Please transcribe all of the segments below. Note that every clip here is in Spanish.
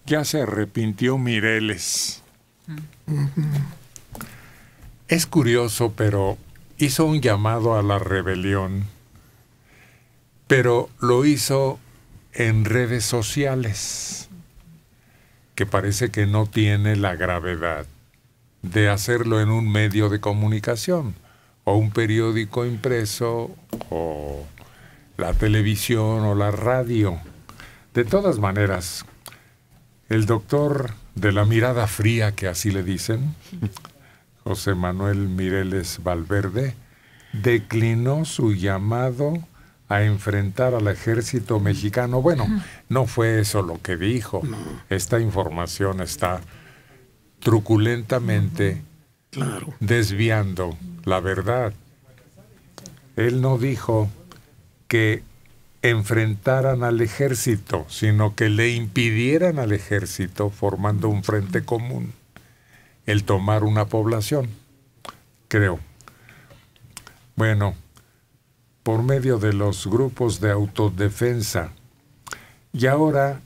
Ya se arrepintió Mireles. Es curioso, pero hizo un llamado a la rebelión, pero lo hizo en redes sociales, que parece que no tiene la gravedad de hacerlo en un medio de comunicación, o un periódico impreso, o la televisión, o la radio. De todas maneras, el doctor de la mirada fría, que así le dicen, José Manuel Mireles Valverde, declinó su llamado a enfrentar al ejército mexicano. Bueno, no fue eso lo que dijo. Esta información está truculentamente desviando la verdad. Él no dijo que enfrentaran al ejército, sino que le impidieran al ejército, formando un frente común, el tomar una población, creo. Bueno, por medio de los grupos de autodefensa, y ahora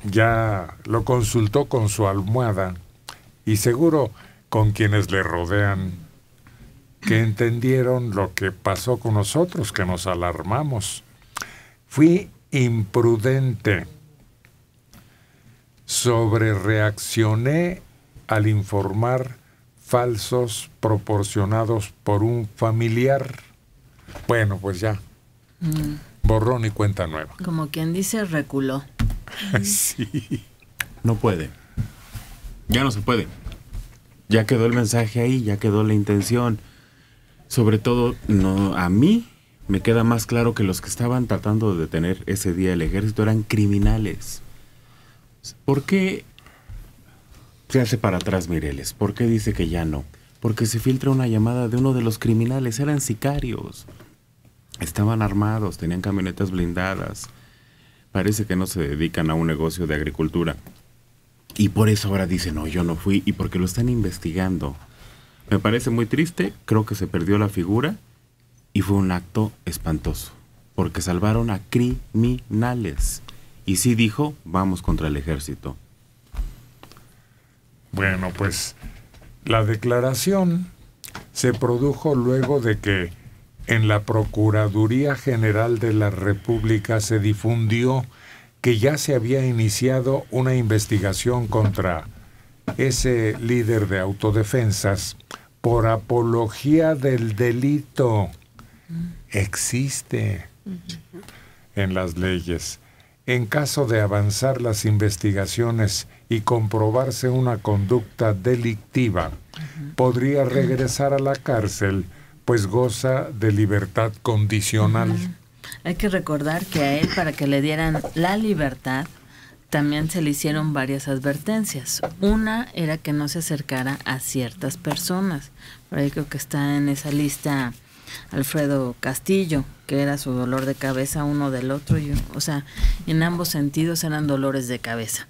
ya lo consultó con su almohada, y seguro con quienes le rodean, que entendieron lo que pasó con nosotros, que nos alarmamos. Fui imprudente. Sobrereaccioné al informar falsos proporcionados por un familiar. Bueno, pues ya. Borrón y cuenta nueva. Como quien dice, reculó. Sí. No puede. Ya no se puede. Ya quedó el mensaje ahí, ya quedó la intención. Sobre todo, no, a mí me queda más claro que los que estaban tratando de detener ese día el ejército eran criminales. ¿Por qué se hace para atrás Mireles? ¿Por qué dice que ya no? Porque se filtra una llamada de uno de los criminales. Eran sicarios. Estaban armados, tenían camionetas blindadas. Parece que no se dedican a un negocio de agricultura. Y por eso ahora dicen, no, yo no fui. Y porque lo están investigando. Me parece muy triste. Creo que se perdió la figura. Y fue un acto espantoso. Porque salvaron a criminales. Y sí dijo, vamos contra el ejército. Bueno, pues la declaración se produjo luego de que en la Procuraduría General de la República se difundió que ya se había iniciado una investigación contra ese líder de autodefensas por apología del delito. Existe en las leyes. En caso de avanzar las investigaciones y comprobarse una conducta delictiva, podría regresar a la cárcel, pues goza de libertad condicional. Hay que recordar que a él, para que le dieran la libertad, también se le hicieron varias advertencias. Una era que no se acercara a ciertas personas. Por ahí creo que está en esa lista Alfredo Castillo, que era su dolor de cabeza uno del otro, o sea, en ambos sentidos eran dolores de cabeza.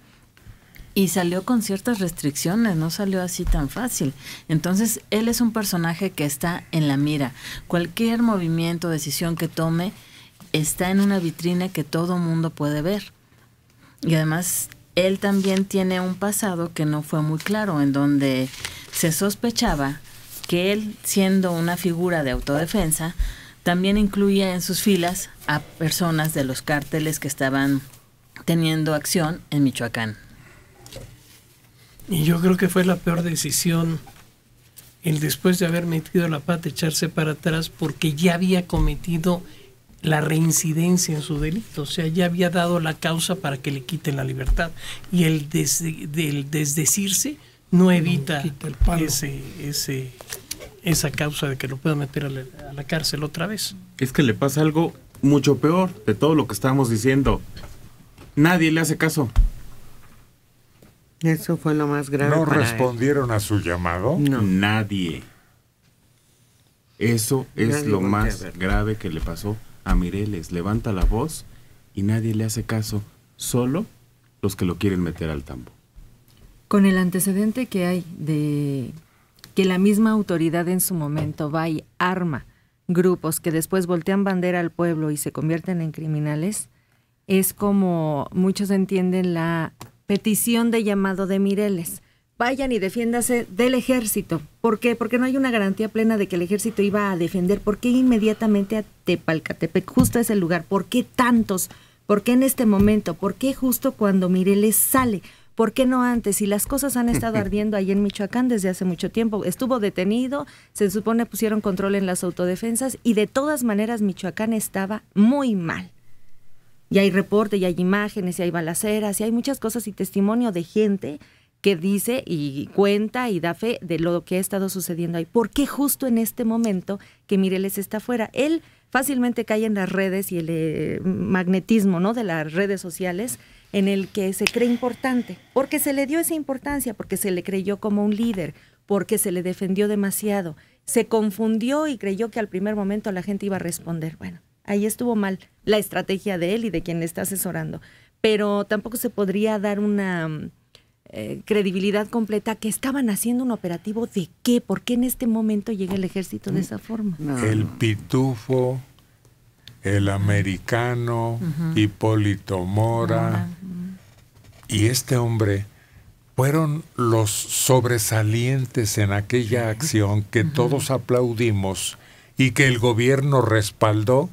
Y salió con ciertas restricciones, no salió así tan fácil. Entonces, él es un personaje que está en la mira. Cualquier movimiento, decisión que tome, está en una vitrina que todo mundo puede ver. Y además, él también tiene un pasado que no fue muy claro, en donde se sospechaba que él, siendo una figura de autodefensa, también incluía en sus filas a personas de los cárteles que estaban teniendo acción en Michoacán. Y yo creo que fue la peor decisión el después de haber metido la pata echarse para atrás, porque ya había cometido la reincidencia en su delito, o sea, ya había dado la causa para que le quiten la libertad, y el desdecirse no evita esa causa de que lo puedan meter a la cárcel otra vez. Es que le pasa algo mucho peor de todo lo que estábamos diciendo. Nadie le hace caso. Eso fue lo más grave. ¿No respondieron a su llamado? No. Nadie. Eso es lo más grave que le pasó a Mireles. Levanta la voz y nadie le hace caso. Solo los que lo quieren meter al tambo. Con el antecedente que hay de que la misma autoridad en su momento va y arma grupos que después voltean bandera al pueblo y se convierten en criminales, es como muchos entienden la petición de llamado de Mireles. Vayan y defiéndase del ejército. ¿Por qué? Porque no hay una garantía plena de que el ejército iba a defender. ¿Por qué inmediatamente a Tepalcatepec, justo a ese lugar? ¿Por qué tantos? ¿Por qué en este momento? ¿Por qué justo cuando Mireles sale? ¿Por qué no antes? Si las cosas han estado ardiendo ahí en Michoacán desde hace mucho tiempo. Estuvo detenido, se supone pusieron control en las autodefensas y de todas maneras Michoacán estaba muy mal. Y hay reporte, y hay imágenes, y hay balaceras, y hay muchas cosas y testimonio de gente que dice y cuenta y da fe de lo que ha estado sucediendo ahí. ¿Por qué justo en este momento que Mireles está fuera? Él fácilmente cae en las redes y el magnetismo, ¿no?, de las redes sociales, en el que se cree importante, porque se le dio esa importancia, porque se le creyó como un líder, porque se le defendió demasiado, se confundió y creyó que al primer momento la gente iba a responder. Bueno, ahí estuvo mal la estrategia de él y de quien le está asesorando, pero tampoco se podría dar una credibilidad completa que estaban haciendo un operativo de qué, por qué en este momento llega el ejército de esa forma. El Pitufo, el Americano, Hipólito Mora y este hombre fueron los sobresalientes en aquella acción que todos aplaudimos y que el gobierno respaldó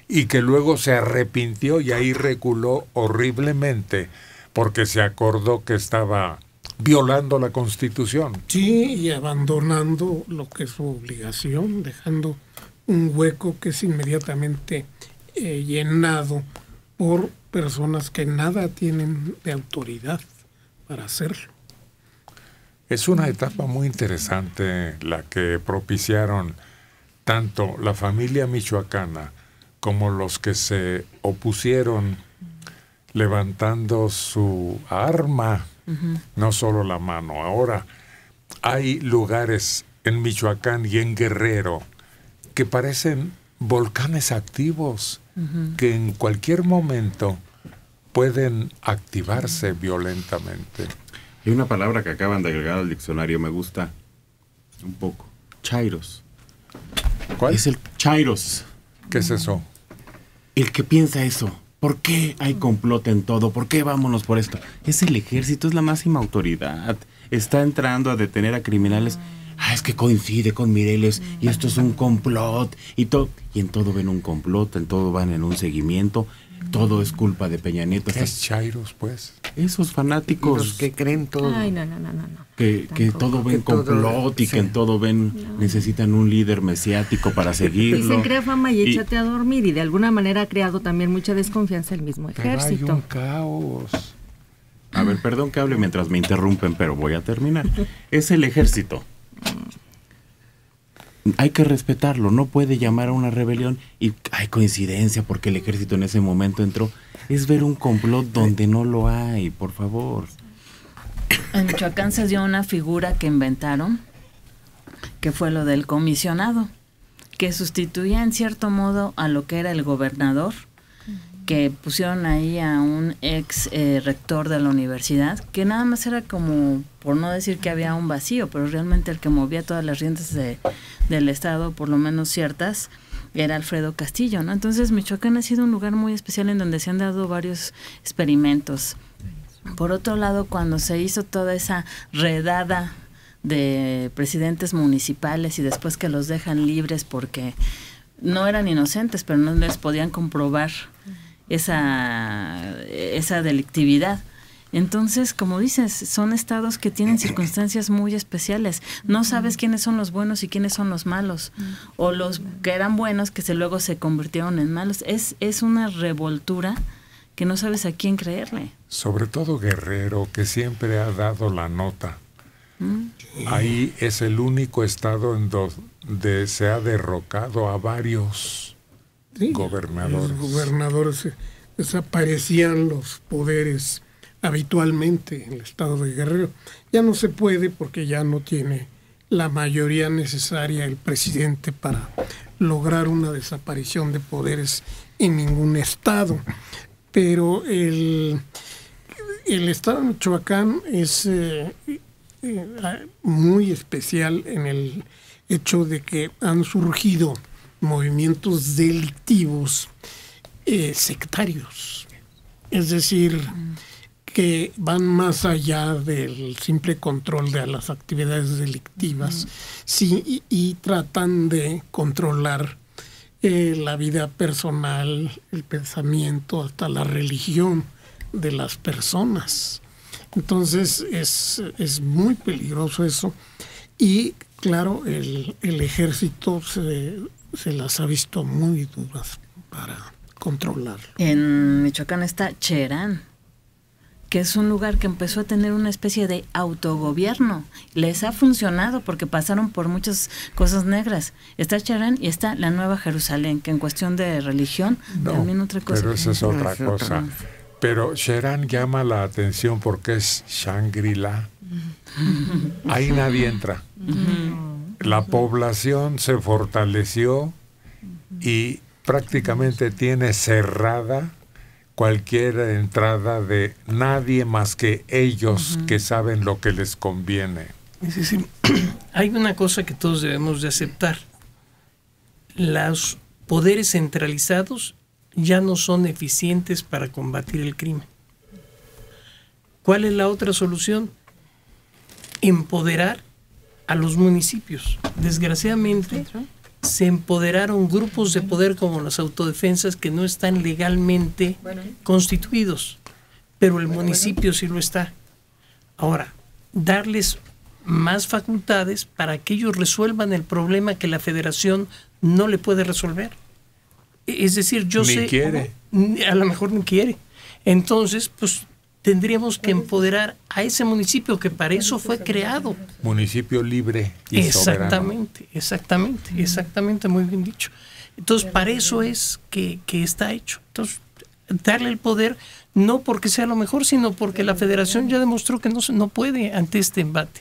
y que luego se arrepintió y ahí reculó horriblemente porque se acordó que estaba violando la Constitución. Sí, y abandonando lo que es su obligación, dejando un hueco que es inmediatamente llenado por personas que nada tienen de autoridad para hacerlo. Es una etapa muy interesante la que propiciaron tanto la familia michoacana como los que se opusieron levantando su arma, no solo la mano. Ahora hay lugares en Michoacán y en Guerrero que parecen volcanes activos, que en cualquier momento pueden activarse violentamente. Hay una palabra que acaban de agregar al diccionario, me gusta un poco. Chairos. ¿Cuál? Es el chairos. ¿Qué es eso? El que piensa eso. ¿Por qué hay complot en todo? ¿Por qué vámonos por esto? Es el ejército, es la máxima autoridad. Está entrando a detener a criminales. Es que coincide con Mireles y esto es un complot y todo. Y en todo ven un complot, en todo van en un seguimiento. Todo es culpa de Peña Nieto. ¿Qué es chairos, pues? Esos fanáticos. Los que creen todo. Ay, no. Que todo ven complot y que en todo ven, necesitan un líder mesiático para seguirlo. Dicen crea fama y échate a dormir, y de alguna manera ha creado también mucha desconfianza el mismo ejército. Pero hay un caos. A ver, perdón que hable mientras me interrumpen, pero voy a terminar. Es el ejército. Hay que respetarlo, no puede llamar a una rebelión y hay coincidencia porque el ejército en ese momento entró. Es ver un complot donde no lo hay, por favor. En Michoacán se dio una figura que inventaron, que fue lo del comisionado, que sustituía en cierto modo a lo que era el gobernador, que pusieron ahí a un ex rector de la universidad, que nada más era como, por no decir que había un vacío, pero realmente el que movía todas las riendas del Estado, por lo menos ciertas, era Alfredo Castillo, ¿no? Entonces Michoacán ha sido un lugar muy especial en donde se han dado varios experimentos. Por otro lado, cuando se hizo toda esa redada de presidentes municipales y después que los dejan libres porque no eran inocentes, pero no les podían comprobar esa delictividad. Entonces, como dices, son estados que tienen circunstancias muy especiales. No sabes quiénes son los buenos y quiénes son los malos, o los que eran buenos que luego se convirtieron en malos. Es una revoltura que no sabes a quién creerle. Sobre todo Guerrero, que siempre ha dado la nota. Ahí es el único estado en donde se ha derrocado a varios gobernadores. Los gobernadores desaparecían los poderes habitualmente en el estado de Guerrero. Ya no se puede porque ya no tiene la mayoría necesaria el presidente para lograr una desaparición de poderes en ningún estado. Pero el estado de Michoacán es muy especial en el hecho de que han surgido movimientos delictivos sectarios. Es decir, que van más allá del simple control de las actividades delictivas, sí, y tratan de controlar la vida personal, el pensamiento, hasta la religión de las personas. Entonces es muy peligroso eso. Y claro, el ejército se las ha visto muy duras para controlarlo. En Michoacán está Cherán, que es un lugar que empezó a tener una especie de autogobierno. Les ha funcionado porque pasaron por muchas cosas negras. Está Cherán y está la Nueva Jerusalén, que en cuestión de religión también otra cosa. Pero esa es otra cosa. Pero Cherán llama la atención porque es Shangri-La. Ahí nadie entra. La población se fortaleció y prácticamente tiene cerrada cualquier entrada de nadie más que ellos que saben lo que les conviene. Es decir, hay una cosa que todos debemos de aceptar. Los poderes centralizados ya no son eficientes para combatir el crimen. ¿Cuál es la otra solución? Empoderar a los municipios. Desgraciadamente, se empoderaron grupos de poder como las autodefensas que no están legalmente constituidos, pero el municipio sí lo está. Ahora, darles más facultades para que ellos resuelvan el problema que la federación no le puede resolver. Es decir, yo sé... Ni quiere. A lo mejor no quiere. Entonces, pues tendríamos que empoderar a ese municipio que para eso fue creado. Municipio libre y soberano. Exactamente, muy bien dicho. Entonces, para eso es que está hecho. Entonces, darle el poder, no porque sea lo mejor, sino porque la federación ya demostró que no puede ante este embate.